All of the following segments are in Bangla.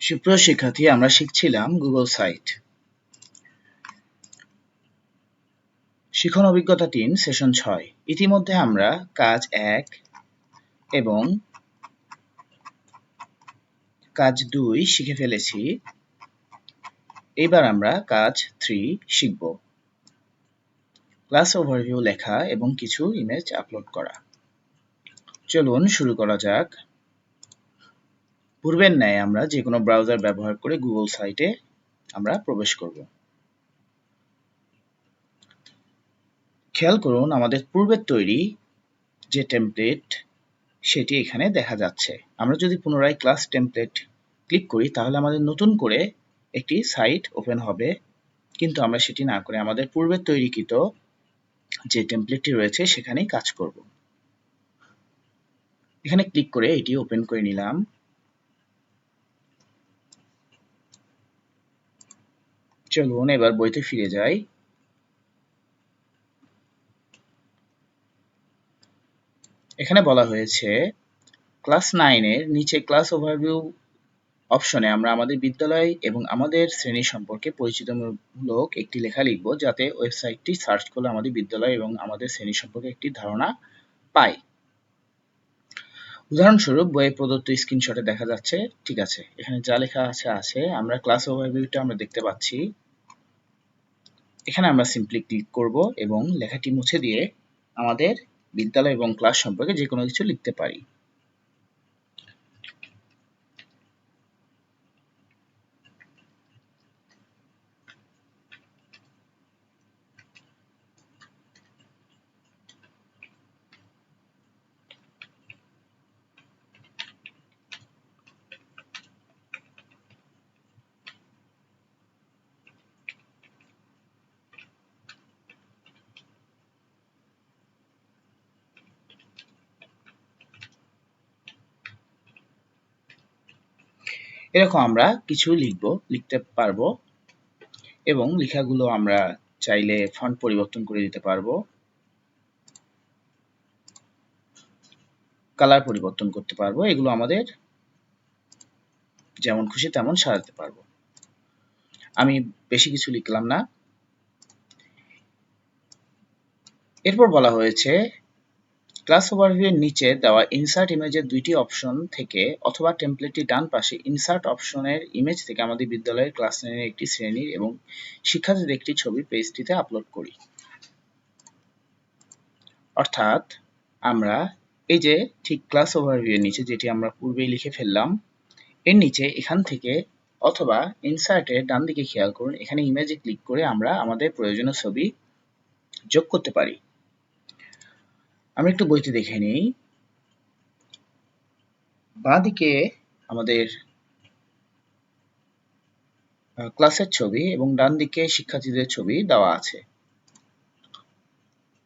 সুপ্রিয় শিক্ষার্থী, আমরা শিখছিলাম গুগল সাইট। শিখন অভিজ্ঞতা ৩ সেশন ৬। ইতিমধ্যে আমরা কাজ ১ এবং কাজ ২ শিখে ফেলেছি। এবার আমরা কাজ ৩ শিখব। ক্লাস ওভারভিউ লেখা এবং কিছু ইমেজ আপলোড করা। চলুন শুরু করা যাক। পূর্বের ন্যায় আমরা যে কোনো ব্রাউজার ব্যবহার করে গুগল সাইটে আমরা প্রবেশ করব। খেয়াল করুন, আমাদের পূর্বের তৈরি যে টেমপ্লেট সেটি এখানে দেখা যাচ্ছে। আমরা যদি পুনরায় ক্লাস টেমপ্লেট ক্লিক করি তাহলে আমাদের নতুন করে একটি সাইট ওপেন হবে, কিন্তু আমরা সেটি না করে আমাদের পূর্বের তৈরিকৃত যে টেমপ্লেটটি রয়েছে সেখানেই কাজ করব। এখানে ক্লিক করে এটি ওপেন করে নিলাম। চলুন এবার বইতে ফিরে যাই। এখানে বলা হয়েছে ক্লাস 9 এর নিচে ক্লাস ওভারভিউ অপশনে আমরা আমাদের বিদ্যালয় এবং আমাদের শ্রেণী সম্পর্কে পরিচিতিমূলক একটি লেখা লিখব, যাতে ওয়েবসাইটটি সার্চ করলে আমাদের বিদ্যালয় এবং আমাদের শ্রেণী সম্পর্কে একটি ধারণা পায়। উদাহরণস্বরূপ বইয়ে প্রদত্ত স্ক্রিনশটে দেখা যাচ্ছে। ঠিক আছে, এখানে যা লেখা আছে। আমরা ক্লাস ওভারভিউটা আমরা দেখতে পাচ্ছি। এখানে আমরা সিম্পলি ক্লিক করব এবং লেখাটি মুছে দিয়ে আমাদের বিদ্যালয় এবং ক্লাস সম্পর্কে যে কোনো কিছু লিখতে পারি। এরকম আমরা কিছু লিখতে পারবো এবং লেখাগুলো আমরা চাইলে ফন্ট পরিবর্তন করে দিতে পারবো, কালার পরিবর্তন করতে পারবো। এগুলো আমাদের যেমন খুশি তেমন সাজাতে পারবো। আমি বেশি কিছু লিখলাম না। এরপর বলা হয়েছে ক্লাস ওভারভিউ এর নিচে দেওয়া ইনসার্ট ইমেজের দুইটি অপশন থেকে অথবা টেমপ্লেটটি ডান পাশে ইনসার্ট অপশনের ইমেজ থেকে আমাদের বিদ্যালয়ের ক্লাস 9 এর একটি শ্রেণীর এবং শিক্ষার্থীদের একটি ছবি পেজটিতে আপলোড করি। অর্থাৎ আমরা এই যে ঠিক ক্লাস ওভারভিউ এর নিচে যেটি আমরা পূর্বেই লিখে ফেললাম, এর নিচে এখান থেকে অথবা ইনসার্টের ডান দিকে খেয়াল করুন, এখানে ইমেজে ক্লিক করে আমরা আমাদের প্রয়োজনীয় ছবি যোগ করতে পারি। আমরা একটু বইতে দেখে নিই। বাঁ দিকে আমাদের ক্লাসের ছবি এবং ডান দিকে শিক্ষার্থীদের ছবি দেওয়া আছে।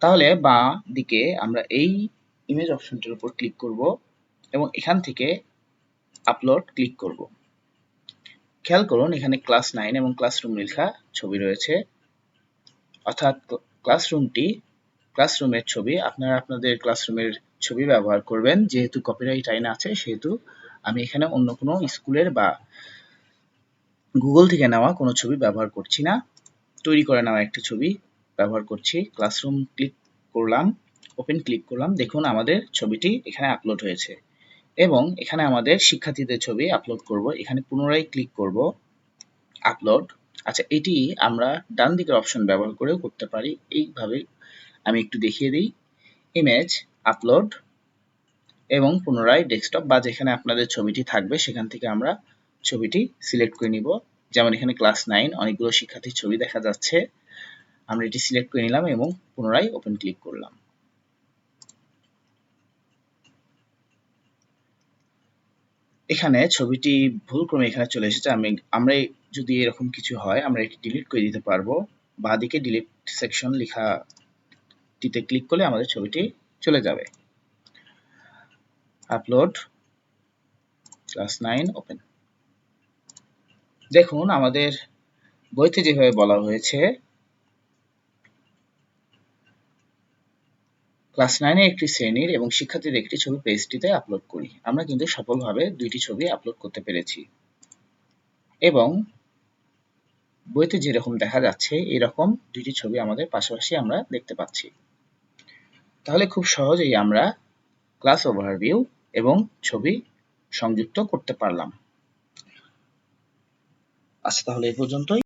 তাহলে বাঁ দিকে আমরা এই ইমেজ অপশনটির উপর ক্লিক করব এবং এখান থেকে আপলোড ক্লিক করব। খেয়াল করুন, এখানে ক্লাস 9 এবং ক্লাসরুম লেখা ছবি রয়েছে। অর্থাৎ ক্লাসরুমের ছবি। আপনারা আপনাদের ক্লাসরুমের ছবি ব্যবহার করবেন। যেহেতু কপিরাইট আইন আছে সেহেতু আমি এখানে অন্য কোনো স্কুলের বা গুগল থেকে নেওয়া কোনো ছবি ব্যবহার করছি না, তৈরি করে নেওয়া একটি ছবি ব্যবহার করছি। ক্লাসরুম ক্লিক করলাম, ওপেন ক্লিক করলাম। দেখুন আমাদের ছবিটি এখানে আপলোড হয়েছে এবং এখানে আমাদের শিক্ষার্থীদের ছবি আপলোড করব। এখানে পুনরায় ক্লিক করব, আপলোড। আচ্ছা, এটি আমরা ডান দিকের অপশন ব্যবহার করেও করতে পারি। এইভাবে আমি একটু দেখিয়ে দিই। ইমেজ আপলোড এবং পুনরায় ডেস্কটপ বা যেখানে আপনাদের ছবিটি থাকবে সেখান থেকে আমরা ছবিটি সিলেক্ট করে নিব। যেমন এখানে ক্লাস 9 অনেকগুলো শিক্ষার্থীর ছবি দেখা যাচ্ছে। আমরা এটি সিলেক্ট করে নিলাম এবং পুনরায় ওপেন ক্লিক করলাম। এখানে ছবিটি ভুলক্রমে এখানে চলে এসেছে। আমরা যদি এরকম কিছু হয় আমরা এটি ডিলিট করে দিতে পারবো। বাঁদিকে ডিলিট সেকশন লেখাটিতে ক্লিক করলে আমাদের ছবিটি চলে যাবে। Upload class 9 open. দেখুন আমাদের বইতে যেভাবে বলা হয়েছে ক্লাস 9 এর একটি শ্রেণীর এবং শিক্ষার্থীদের একটি ছবি পেজটিতে আপলোড করি। আমরা কিন্তু সফলভাবে দুইটি ছবি আপলোড করতে পেরেছি। এবং বইতে যেরকম দেখা যাচ্ছে এরকম দুইটি ছবি আমাদের পাশাপাশি আমরা দেখতে পাচ্ছি। তাহলে খুব সহজেই আমরা ক্লাস ওভারভিউ এবং ছবি সংযুক্ত করতে পারলাম। আচ্ছা, তাহলে এই পর্যন্তই।